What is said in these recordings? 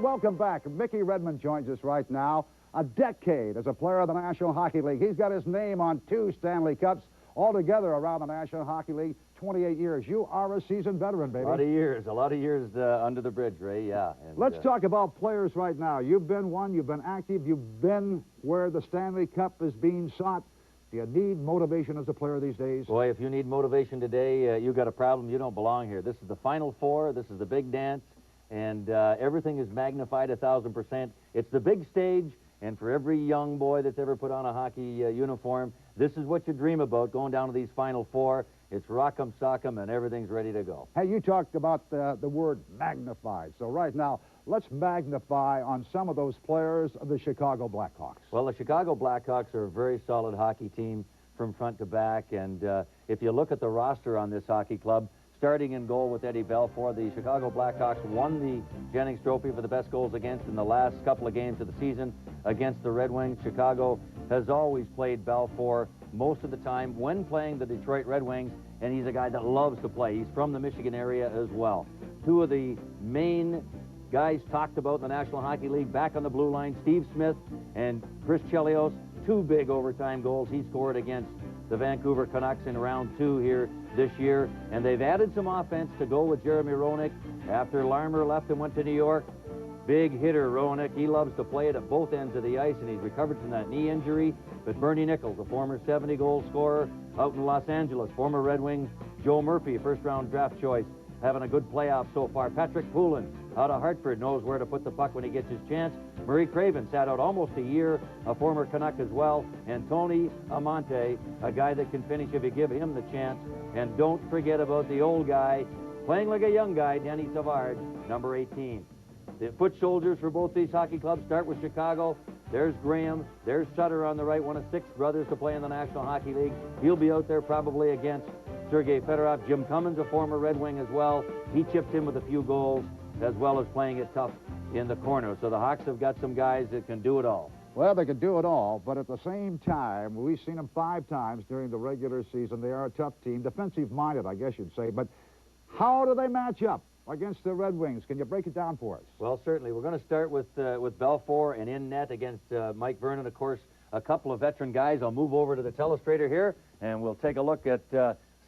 welcome back. Mickey Redmond joins us right now. A decade as a player of the National Hockey League. He's got his name on 2 Stanley Cups altogether around the National Hockey League. 28 years. You are a seasoned veteran, baby. A lot of years under the bridge, Ray, yeah. And, let's talk about players right now. You've been one, you've been active, you've been where the Stanley Cup is being sought. Do you need motivation as a player these days? Boy, if you need motivation today, you got a problem. You don't belong here. This is the Final Four. This is the big dance. And everything is magnified 1,000%. It's the big stage. And for every young boy that's ever put on a hockey uniform, this is what you dream about, going down to these Final Four. It's rock'em sock'em, and everything's ready to go. Hey, you talked about the word magnified. So right now, let's magnify on some of those players of the Chicago Blackhawks. Well, the Chicago Blackhawks are a very solid hockey team from front to back. And if you look at the roster on this hockey club, starting in goal with Eddie Belfour, the Chicago Blackhawks won the Jennings Trophy for the best goals against in the last couple of games of the season against the Red Wings. Chicago has always played Belfour most of the time when playing the Detroit Red Wings, and he's a guy that loves to play. He's from the Michigan area as well. 2 of the main guys talked about in the National Hockey League back on the blue line, Steve Smith and Chris Chelios, 2 big overtime goals he scored against the Vancouver Canucks in round 2 here this year. And they've added some offense to go with Jeremy Roenick after Larmer left and went to New York. Big hitter, Roenick. He loves to play it at both ends of the ice, and he's recovered from that knee injury. But Bernie Nichols, a former 70-goal scorer out in Los Angeles, former Red Wing Joe Murphy, first-round draft choice, having a good playoff so far. Patrick Poulin out of Hartford knows where to put the puck when he gets his chance. Murray Craven sat out almost a year, a former Canuck as well. And Tony Amante, a guy that can finish if you give him the chance. And don't forget about the old guy, playing like a young guy, Danny Savard, number 18. The foot soldiers for both these hockey clubs start with Chicago. There's Graham. There's Sutter on the right, one of 6 brothers to play in the National Hockey League. He'll be out there probably against Sergei Fedorov. Jim Cummins, a former Red Wing as well. He chips in with a few goals, as well as playing it tough in the corner. So the Hawks have got some guys that can do it all. Well, they can do it all, but at the same time, we've seen them 5 times during the regular season. They are a tough team, defensive-minded, I guess you'd say. But how do they match up against the Red Wings? Can you break it down for us? Well, certainly. We're going to start with Belfour and in net against Mike Vernon. Of course, a couple of veteran guys. I'll move over to the telestrator here, and we'll take a look at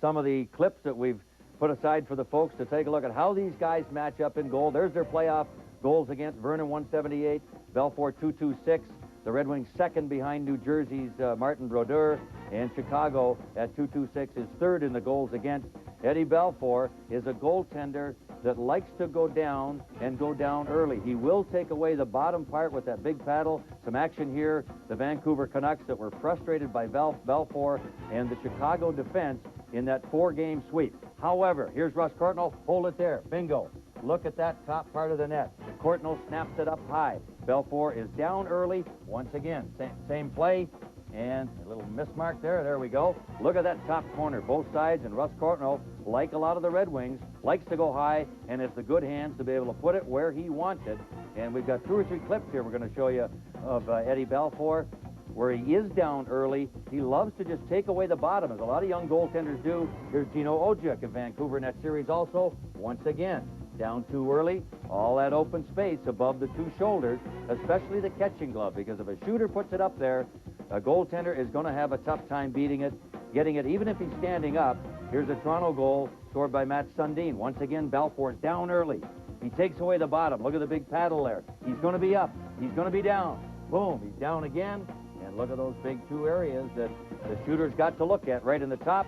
some of the clips that we've put aside for the folks to take a look at how these guys match up in goal. There's their playoff goals against Vernon, 178, Belfour, 226. The Red Wings second behind New Jersey's Martin Brodeur, and Chicago at 226 is third in the goals against. Eddie Belfour is a goaltender that likes to go down and go down early. He will take away the bottom part with that big paddle. Some action here. The Vancouver Canucks that were frustrated by Belfour and the Chicago defense in that 4-game sweep. However, here's Russ Courtnall. Hold it there. Bingo. Look at that top part of the net. Courtnall snaps it up high. Belfour is down early. Once again, same play. And a little mismark there. There we go. Look at that top corner, both sides. And Russ Courtnall, like a lot of the Red Wings, likes to go high and has the good hands to be able to put it where he wants it. And we've got 2 or 3 clips here we're going to show you of Eddie Belfour, where he is down early. He loves to just take away the bottom, as a lot of young goaltenders do. Here's Gino Ojic in Vancouver in that series also. Once again, down too early, all that open space above the 2 shoulders, especially the catching glove, because if a shooter puts it up there, a goaltender is going to have a tough time beating it, getting it, even if he's standing up. Here's a Toronto goal scored by Matt Sundin. Once again, Belfour's down early. He takes away the bottom. Look at the big paddle there. He's going to be up. He's going to be down. Boom, he's down again. And look at those big 2 areas that the shooter's got to look at right in the top.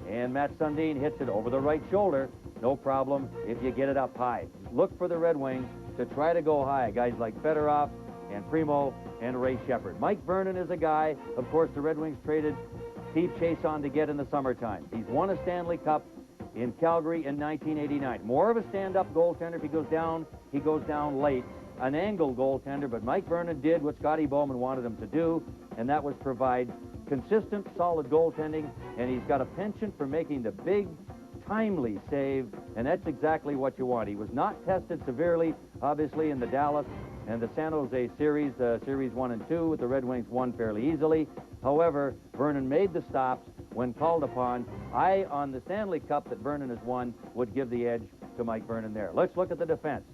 And Matt Sundin hits it over the right shoulder. No problem if you get it up high. Look for the Red Wings to try to go high. Guys like Fedorov and Primo and Ray Shepard. Mike Vernon is a guy, of course, the Red Wings traded Steve Chason to get in the summertime. He's won a Stanley Cup in Calgary in 1989. More of a stand-up goaltender. If he goes down late. An angle goaltender, but Mike Vernon did what Scotty Bowman wanted him to do, and that was provide consistent, solid goaltending, and he's got a penchant for making the big, timely save, and that's exactly what you want. He was not tested severely, obviously, in the Dallas and the San Jose series, series 1 and 2, the Red Wings won fairly easily. However, Vernon made the stops when called upon. On the Stanley Cup that Vernon has won, would give the edge to Mike Vernon there. Let's look at the defense.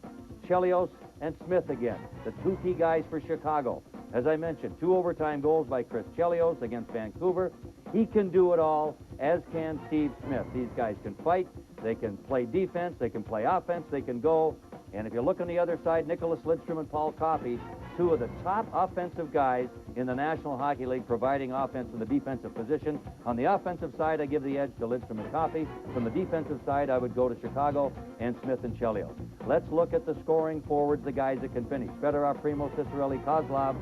Chelios and Smith again, the two key guys for Chicago. As I mentioned, 2 overtime goals by Chris Chelios against Vancouver. He can do it all, as can Steve Smith. These guys can fight, they can play defense, they can play offense, they can go. And if you look on the other side, Nicholas Lidstrom and Paul Coffey, 2 of the top offensive guys in the National Hockey League, providing offense in the defensive position. On the offensive side, I give the edge to Lidstrom and Coffey. From the defensive side, I would go to Chicago and Smith and Chelios. Let's look at the scoring forwards, the guys that can finish. Fedorov, Primo, Cicerelli, Kozlov,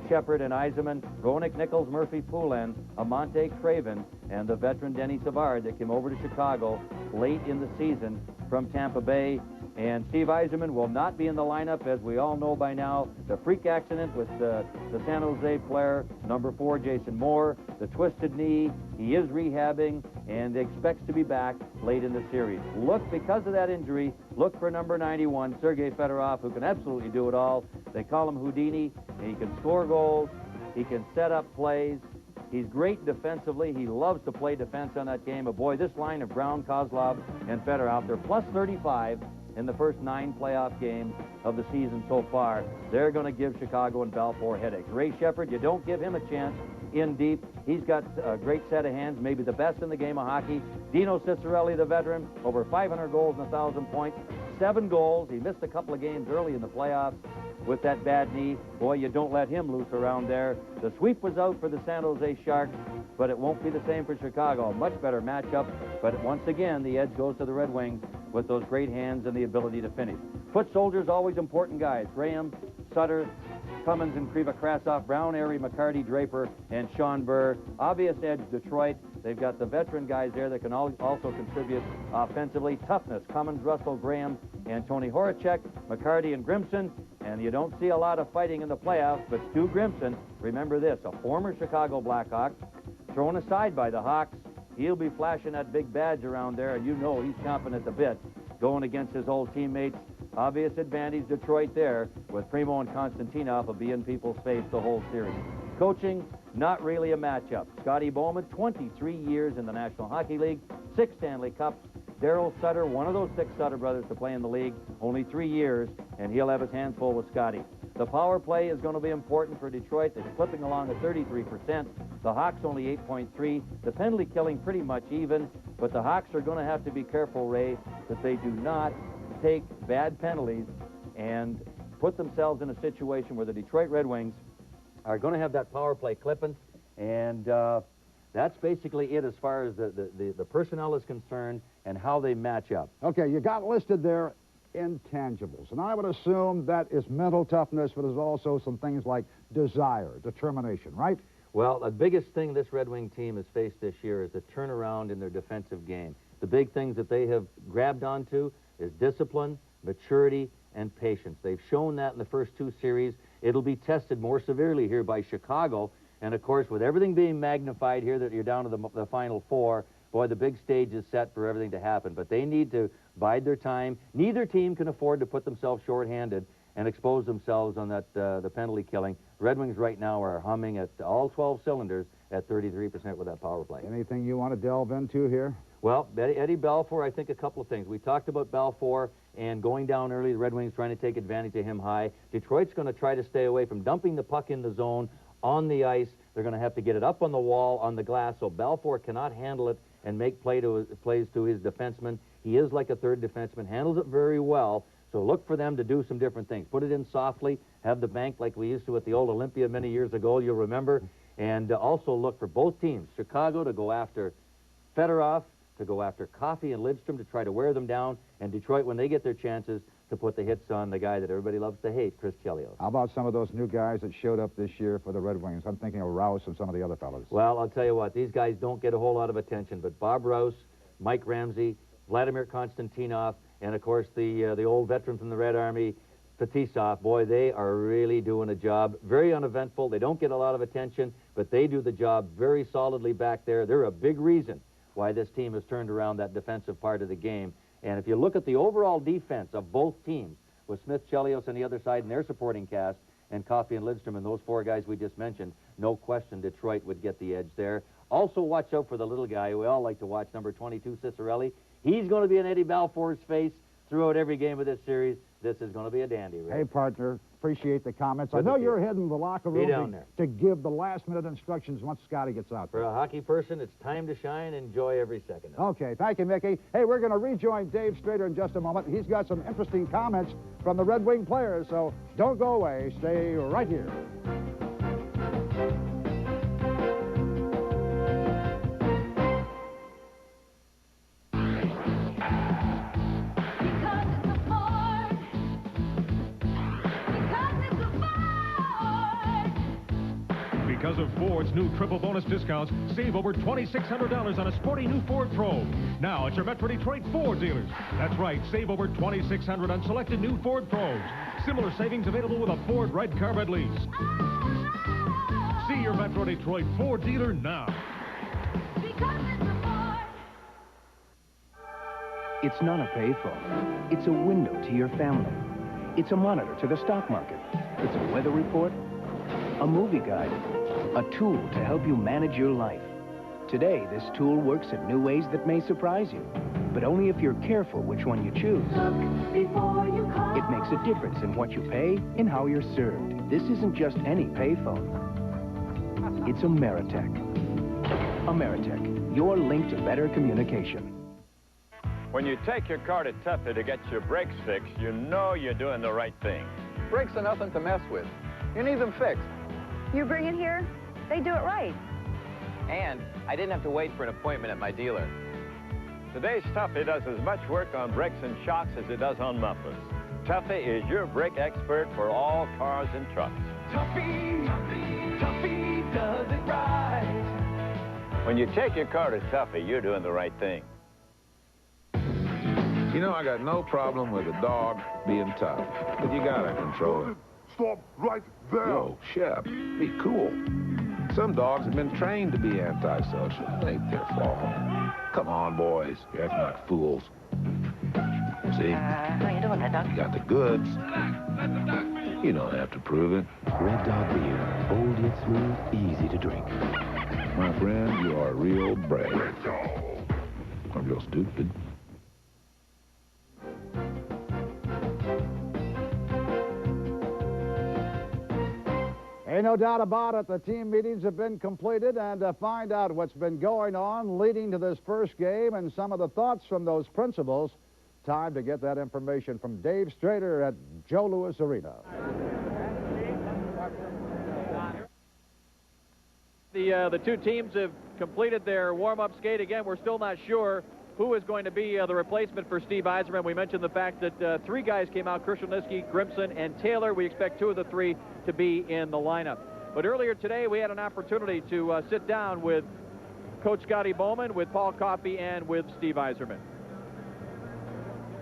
Shepard and Yzerman, Ronick, Nichols, Murphy, Poulin, Amante, Craven, and the veteran Denny Savard that came over to Chicago late in the season from Tampa Bay. And Steve Yzerman will not be in the lineup, as we all know by now. The freak accident with the San Jose player, number 4, Jason Moore, the twisted knee. He is rehabbing and expects to be back late in the series. Look, because of that injury, look for number 91, Sergei Fedorov, who can absolutely do it all. They call him Houdini. He can score goals. He can set up plays. He's great defensively. He loves to play defense on that game. But boy, this line of Brown, Kozlov, and Fedorov, they're plus 35 in the first 9 playoff games of the season so far. They're going to give Chicago and Balfour headaches. Ray Shepard, you don't give him a chance in deep. He's got a great set of hands, maybe the best in the game of hockey. Dino Cicerelli, the veteran, over 500 goals and 1,000 points. 7 goals. He missed a couple of games early in the playoffs with that bad knee. Boy, you don't let him loose around there. The sweep was out for the San Jose Sharks, but it won't be the same for Chicago. A much better matchup, but once again, the edge goes to the Red Wings with those great hands and the ability to finish. Foot soldiers, always important guys. Graham, Sutter, Cummins and Krasov, Brown, Airy, McCarty, Draper, and Sean Burr. Obvious edge, Detroit. They've got the veteran guys there that can also contribute offensively. Toughness, Cummins, Russell, Graham, and Tony Horacek, McCarty, and Grimson. And you don't see a lot of fighting in the playoffs, but Stu Grimson, remember this, a former Chicago Blackhawk, thrown aside by the Hawks. He'll be flashing that big badge around there, and you know he's chomping at the bit, going against his old teammates. Obvious advantage, Detroit there, with Primo and Konstantinov will be in people's face the whole series. Coaching, not really a matchup. Scotty Bowman, 23 years in the National Hockey League, 6 Stanley Cups. Daryl Sutter, one of those 6 Sutter brothers to play in the league, only 3 years, and he'll have his hands full with Scotty. The power play is going to be important for Detroit. They're clipping along at 33%. The Hawks only 8.3. The penalty killing pretty much even, but the Hawks are going to have to be careful, Ray, that they do not take bad penalties and put themselves in a situation where the Detroit Red Wings are going to have that power play clipping, and that's basically it as far as the personnel is concerned and how they match up. Okay, you got listed there intangibles, and I would assume that is mental toughness, but there's also some things like desire, determination, right? Well, the biggest thing this Red Wing team has faced this year is the turnaround in their defensive game. The big things that they have grabbed onto is discipline, maturity, and patience. They've shown that in the first 2 series. It'll be tested more severely here by Chicago. And, of course, with everything being magnified here that you're down to the Final 4, boy, the big stage is set for everything to happen. But they need to bide their time. Neither team can afford to put themselves shorthanded and expose themselves on that the penalty killing. Red Wings right now are humming at all 12 cylinders at 33% with that power play. Anything you want to delve into here? Well, Eddie Balfour, I think a couple of things. We talked about Balfour and going down early, the Red Wings trying to take advantage of him high. Detroit's going to try to stay away from dumping the puck in the zone on the ice. They're going to have to get it up on the wall, on the glass, so Balfour cannot handle it and make plays to his defenseman. He is like a third defenseman, handles it very well. So look for them to do some different things. Put it in softly, have the bank like we used to at the old Olympia many years ago, you'll remember. And also look for both teams, Chicago to go after Fedorov, to go after Coffey and Lidstrom to try to wear them down, and Detroit, when they get their chances, to put the hits on the guy that everybody loves to hate, Chris Chelios. How about some of those new guys that showed up this year for the Red Wings? I'm thinking of Rouse and some of the other fellas. Well, I'll tell you what, these guys don't get a whole lot of attention, but Bob Rouse, Mike Ramsey, Vladimir Konstantinov, and, of course, the old veteran from the Red Army, Fetisov, boy, they are really doing a job. Very uneventful. They don't get a lot of attention, but they do the job very solidly back there. They're a big reason why this team has turned around that defensive part of the game. And if you look at the overall defense of both teams, with Smith, Chelios on the other side and their supporting cast, and Coffey and Lidstrom and those 4 guys we just mentioned, no question Detroit would get the edge there. Also watch out for the little guy we all like to watch, number 22, Cicerelli. He's going to be in Eddie Balfour's face throughout every game of this series. This is going to be a dandy, Rick. Hey, partner, appreciate the comments. I Good know to see you're you. heading to the locker Be room down there. to give the last-minute instructions once Scotty gets out For there. a hockey person, it's time to shine. Enjoy every second of it. Okay, thank you, Mickey. Hey, we're going to rejoin Dave Strader in just a moment. He's got some interesting comments from the Red Wing players, so don't go away. Stay right here. Because of Ford's new triple bonus discounts, save over $2,600 on a sporty new Ford Probe. Now at your Metro Detroit Ford dealers. That's right, save over $2,600 on selected new Ford Probes. Similar savings available with a Ford Red Car Red Lease. See your Metro Detroit Ford dealer now. Because it's a Ford. It's not a payphone. It's a window to your family. It's a monitor to the stock market. It's a weather report, a movie guide, a tool to help you manage your life. Today, this tool works in new ways that may surprise you, but only if you're careful which one you choose. Look before you call. It makes a difference in what you pay and how you're served. This isn't just any payphone. It's Ameritech. Ameritech, your link to better communication. When you take your car to Tuffy to get your brakes fixed, you know you're doing the right thing. Brakes are nothing to mess with. You need them fixed. You bring it here, they do it right. And I didn't have to wait for an appointment at my dealer. Today's Tuffy does as much work on brakes and shocks as it does on mufflers. Tuffy is your brake expert for all cars and trucks. Tuffy, Tuffy, Tuffy does it right. When you take your car to Tuffy, you're doing the right thing. You know, I got no problem with a dog being tough, but you gotta control it. Stop right there. Yo, Shep, be cool. Some dogs have been trained to be antisocial. It ain't their fault. Come on, boys. You're acting like fools. See? How you doing, Red Dog? You got the goods. You don't have to prove it. Red Dog beer. Bold yet smooth, easy to drink. My friend, you are real brave. Or real stupid. Ain't no doubt about it, the team meetings have been completed, and to find out what's been going on leading to this first game and some of the thoughts from those principals, time to get that information from Dave Strader at Joe Louis Arena. The two teams have completed their warm-up skate. Again, we're still not sure who is going to be the replacement for Steve Yzerman. We mentioned the fact that three guys came out, Krashelnyski, Grimson, and Taylor. We expect two of the three to be in the lineup. But earlier today, we had an opportunity to sit down with Coach Scotty Bowman, with Paul Coffey, and with Steve Yzerman.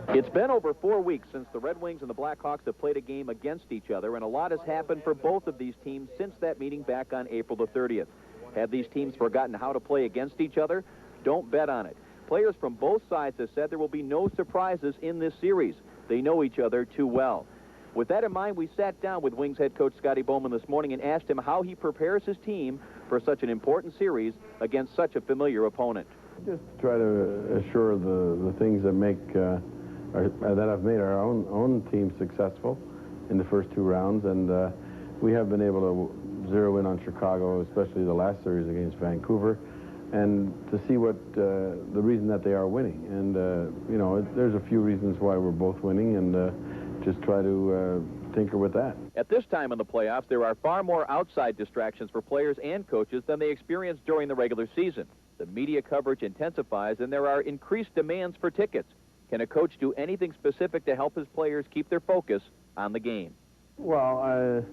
It's been over 4 weeks since the Red Wings and the Blackhawks have played a game against each other, and a lot has happened for both of these teams since that meeting back on April the 30th. Have these teams forgotten how to play against each other? Don't bet on it. Players from both sides have said there will be no surprises in this series. They know each other too well. With that in mind, we sat down with Wings head coach Scotty Bowman this morning and asked him how he prepares his team for such an important series against such a familiar opponent. Just try to assure the things that make that have made our own team successful in the first two rounds, and we have been able to zero in on Chicago, especially the last series against Vancouver, and to see what the reason that they are winning. And you know, there's a few reasons why we're both winning, and just try to tinker with that. At this time in the playoffs, there are far more outside distractions for players and coaches than they experienced during the regular season. The media coverage intensifies, and there are increased demands for tickets. Can a coach do anything specific to help his players keep their focus on the game? Well,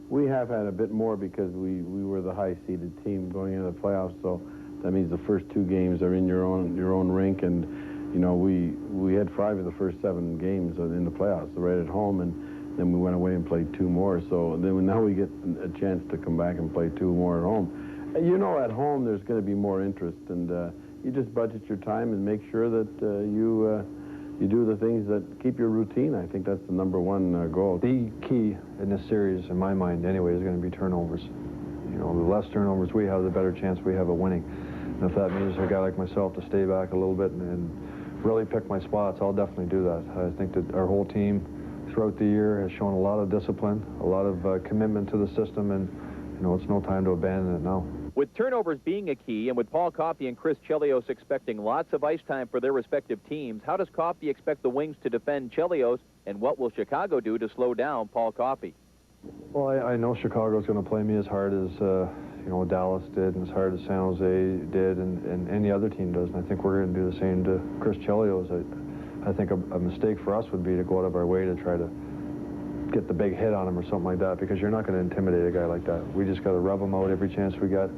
we have had a bit more because we were the high-seeded team going into the playoffs, so that means the first two games are in your own rink, and you know, we had 5 of the first 7 games in the playoffs right at home, and then we went away and played 2 more. So then now we get a chance to come back and play 2 more at home. You know, at home there's going to be more interest, and you just budget your time and make sure that you do the things that keep your routine. I think that's the #1 goal. The key in this series, in my mind anyway, is going to be turnovers. You know, the less turnovers we have, the better chance we have of winning. And if that means a guy like myself to stay back a little bit and really pick my spots, I'll definitely do that. I think that our whole team throughout the year has shown a lot of discipline, a lot of commitment to the system, and you know, it's no time to abandon it now. With turnovers being a key, and with Paul Coffey and Chris Chelios expecting lots of ice time for their respective teams, how does Coffey expect the Wings to defend Chelios, and what will Chicago do to slow down Paul Coffey? Well, I know Chicago's going to play me as hard as you know, Dallas did, and as hard as San Jose did, and any other team does. And I think we're going to do the same to Chris Chelios. I think a mistake for us would be to go out of our way to try to get the big hit on him or something like that, because you're not going to intimidate a guy like that. We just got to rub him out every chance we got,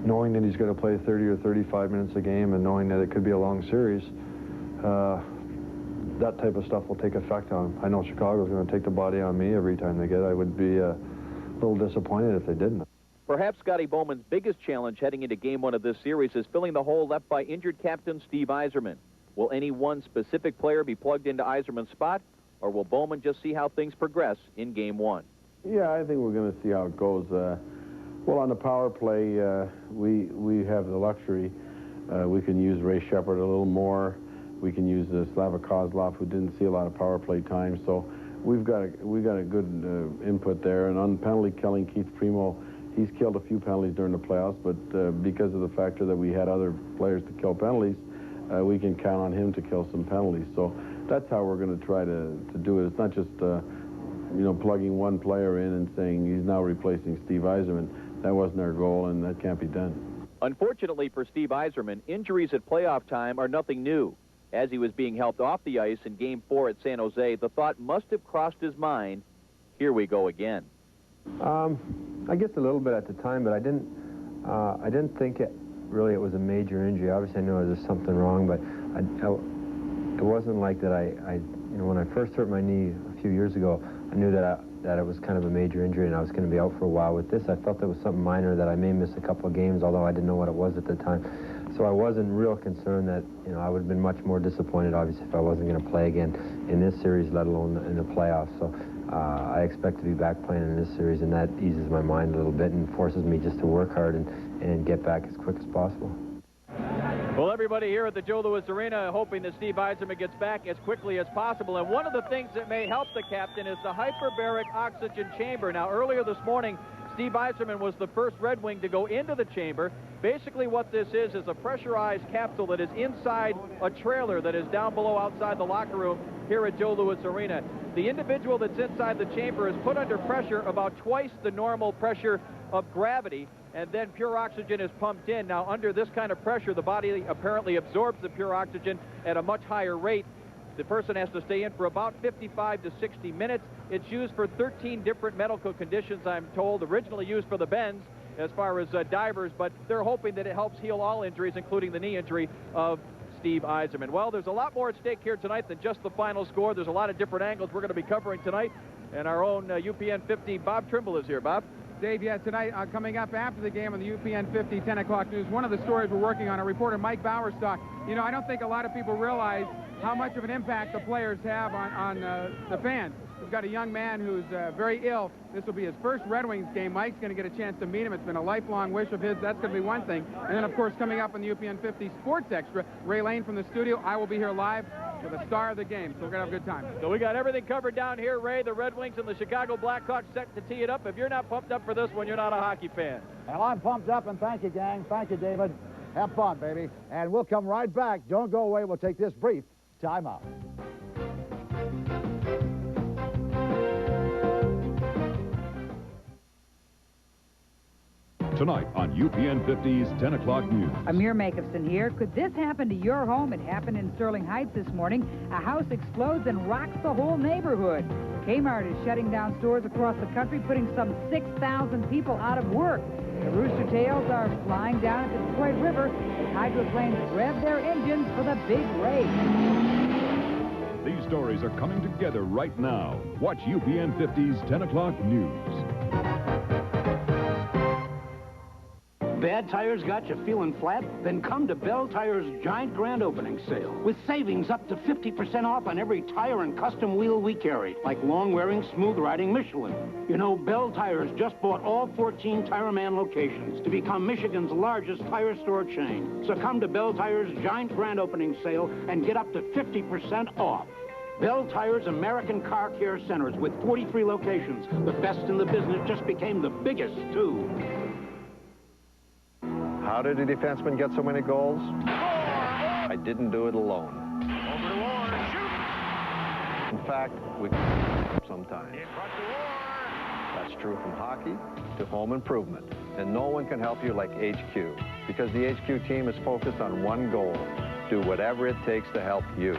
knowing that he's going to play 30 or 35 minutes a game, and knowing that it could be a long series. That type of stuff will take effect on him. I know Chicago's going to take the body on me every time they get it. I would be a little disappointed if they didn't. Perhaps Scotty Bowman's biggest challenge heading into Game 1 of this series is filling the hole left by injured captain Steve Yzerman. Will any one specific player be plugged into Yzerman's spot, or will Bowman just see how things progress in Game 1? Yeah, I think we're going to see how it goes. Well, on the power play, we have the luxury. We can use Ray Shepard a little more. We can use Slava Kozlov, who didn't see a lot of power play time. So we've got a good input there. And on penalty killing, Keith Primo, he's killed a few penalties during the playoffs, but because of the factor that we had other players to kill penalties, we can count on him to kill some penalties. So that's how we're going to try to do it. It's not just you know, plugging one player in and saying he's now replacing Steve Yzerman. That wasn't our goal, and that can't be done. Unfortunately for Steve Yzerman, injuries at playoff time are nothing new. As he was being helped off the ice in Game 4 at San Jose, the thought must have crossed his mind, here we go again. I guess a little bit at the time, but I didn't think it was a major injury. Obviously, I knew there was something wrong, but it wasn't like that. You know, when I first hurt my knee a few years ago, I knew that it was kind of a major injury, and I was going to be out for a while. With this, I felt there was something minor that I may miss a couple of games, although I didn't know what it was at the time. So I wasn't real concerned that, you know, I would have been much more disappointed, obviously, if I wasn't going to play again in this series, let alone in the playoffs. So I expect to be back playing in this series, and that eases my mind a little bit and forces me just to work hard and get back as quick as possible. Well, everybody here at the Joe Louis Arena hoping that Steve Yzerman gets back as quickly as possible. And one of the things that may help the captain is the hyperbaric oxygen chamber. Now, earlier this morning, Steve Yzerman was the first Red Wing to go into the chamber. Basically what this is a pressurized capsule that is inside a trailer that is down below outside the locker room here at Joe Louis Arena. The individual that's inside the chamber is put under pressure about twice the normal pressure of gravity, and then pure oxygen is pumped in. Now, under this kind of pressure, the body apparently absorbs the pure oxygen at a much higher rate. The person has to stay in for about 55 to 60 minutes. It's used for 13 different medical conditions, I'm told, originally used for the bends as far as divers, but they're hoping that it helps heal all injuries, including the knee injury of Steve Yzerman. Well, there's a lot more at stake here tonight than just the final score. There's a lot of different angles we're going to be covering tonight, and our own UPN 50, Bob Trimble, is here. Bob? Dave, yeah, tonight, coming up after the game on the UPN 50, 10 o'clock news, one of the stories we're working on, our reporter Mike Bowerstock. You know, I don't think a lot of people realize how much of an impact the players have on the fans. We've got a young man who's very ill. This will be his first Red Wings game. Mike's going to get a chance to meet him. It's been a lifelong wish of his. That's going to be one thing. And then, of course, coming up on the UPN 50 Sports Extra, Ray Lane from the studio. I will be here live with a star of the game, so we're going to have a good time. So we got everything covered down here, Ray. The Red Wings and the Chicago Blackhawks set to tee it up. If you're not pumped up for this one, you're not a hockey fan. Well, I'm pumped up, and thank you, gang. Thank you, David. Have fun, baby. And we'll come right back. Don't go away. We'll take this brief timeout. Tonight on UPN 50's 10 o'clock news. Amir Makeupson here. Could this happen to your home? It happened in Sterling Heights this morning. A house explodes and rocks the whole neighborhood. Kmart is shutting down stores across the country, putting some 6,000 people out of work. The Rooster Tails are flying down at the Detroit River. Hydroplanes rev their engines for the big race. These stories are coming together right now. Watch UPN 50's 10 o'clock news. Bad tires got you feeling flat? Then come to Bell Tire's giant grand opening sale with savings up to 50% off on every tire and custom wheel we carry, like long-wearing, smooth-riding Michelin. You know, Bell Tires just bought all 14 Tire-Man locations to become Michigan's largest tire store chain. So come to Bell Tire's giant grand opening sale and get up to 50% off. Bell Tire's American Car Care Centers with 43 locations. The best in the business just became the biggest, too. How did a defenseman get so many goals? I didn't do it alone. Over to Orr, shoot! In fact, we sometimes. That's true from hockey to home improvement. And no one can help you like HQ, because the HQ team is focused on one goal: do whatever it takes to help you.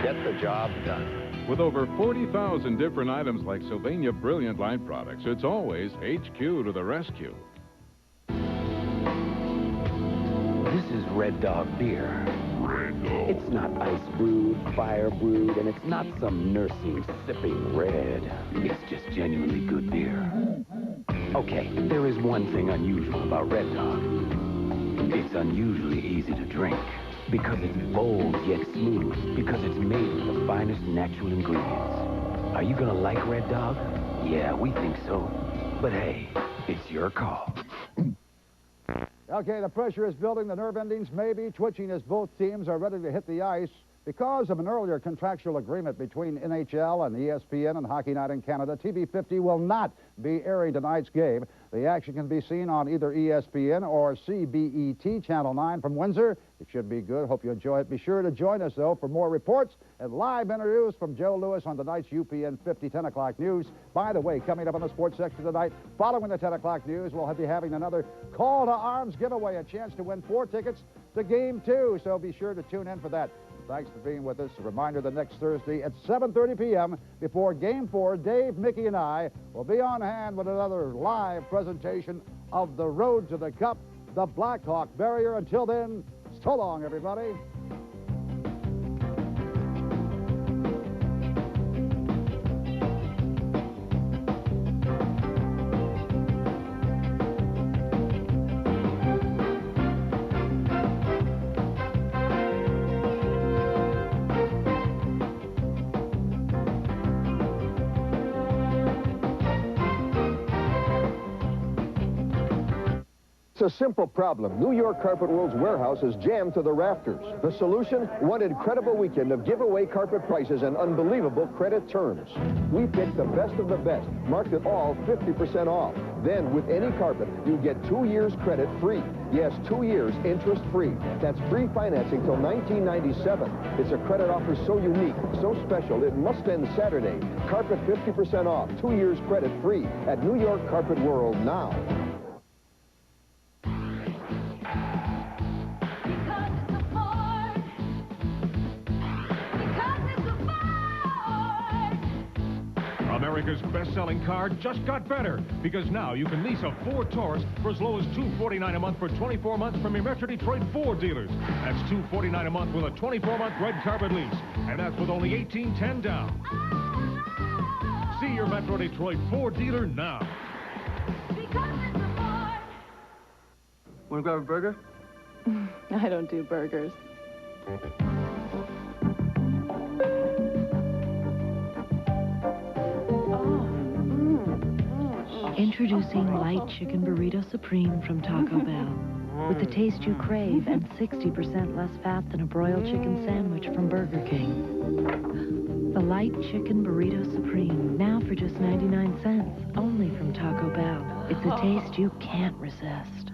Get the job done. With over 40,000 different items like Sylvania Brilliant Light products, it's always HQ to the rescue. This is Red Dog beer. It's not ice brewed, fire brewed, and it's not some nursing sipping red. It's just genuinely good beer. Okay, there is one thing unusual about Red Dog. It's unusually easy to drink. Because it's bold yet smooth. Because it's made with the finest natural ingredients. Are you gonna like Red Dog? Yeah, we think so. But hey, it's your call. Okay, the pressure is building. The nerve endings may be twitching as both teams are ready to hit the ice. Because of an earlier contractual agreement between NHL and ESPN and Hockey Night in Canada, TV50 will not be airing tonight's game. The action can be seen on either ESPN or CBET Channel 9 from Windsor. It should be good. Hope you enjoy it. Be sure to join us, though, for more reports and live interviews from Joe Lewis on tonight's UPN 50 10 o'clock news. By the way, coming up on the sports section tonight, following the 10 o'clock news, we'll be having another Call to Arms giveaway, a chance to win 4 tickets to Game 2. So be sure to tune in for that. Thanks for being with us. A reminder that next Thursday at 7:30 p.m. before Game 4, Dave, Mickey, and I will be on hand with another live presentation of the Road to the Cup, the Blackhawk Barrier. Until then, so long, everybody. It's a simple problem. New York Carpet World's warehouse is jammed to the rafters. The solution? One incredible weekend of giveaway carpet prices and unbelievable credit terms. We picked the best of the best, marked it all 50% off. Then, with any carpet, you get 2 years credit free. Yes, 2 years interest free. That's free financing till 1997. It's a credit offer so unique, so special, it must end Saturday. Carpet 50% off, 2 years credit free at New York Carpet World now. America's best-selling car just got better, because now you can lease a Ford Taurus for as low as $249 a month for 24 months from your Metro Detroit Ford dealers. That's $249 a month with a 24-month red carpet lease, and that's with only $1,810 down. See your Metro Detroit Ford dealer now. Want to grab a burger? I don't do burgers. Introducing Light Chicken Burrito Supreme from Taco Bell. With the taste you crave and 60% less fat than a broiled chicken sandwich from Burger King. The Light Chicken Burrito Supreme, now for just 99 cents, only from Taco Bell. It's a taste you can't resist.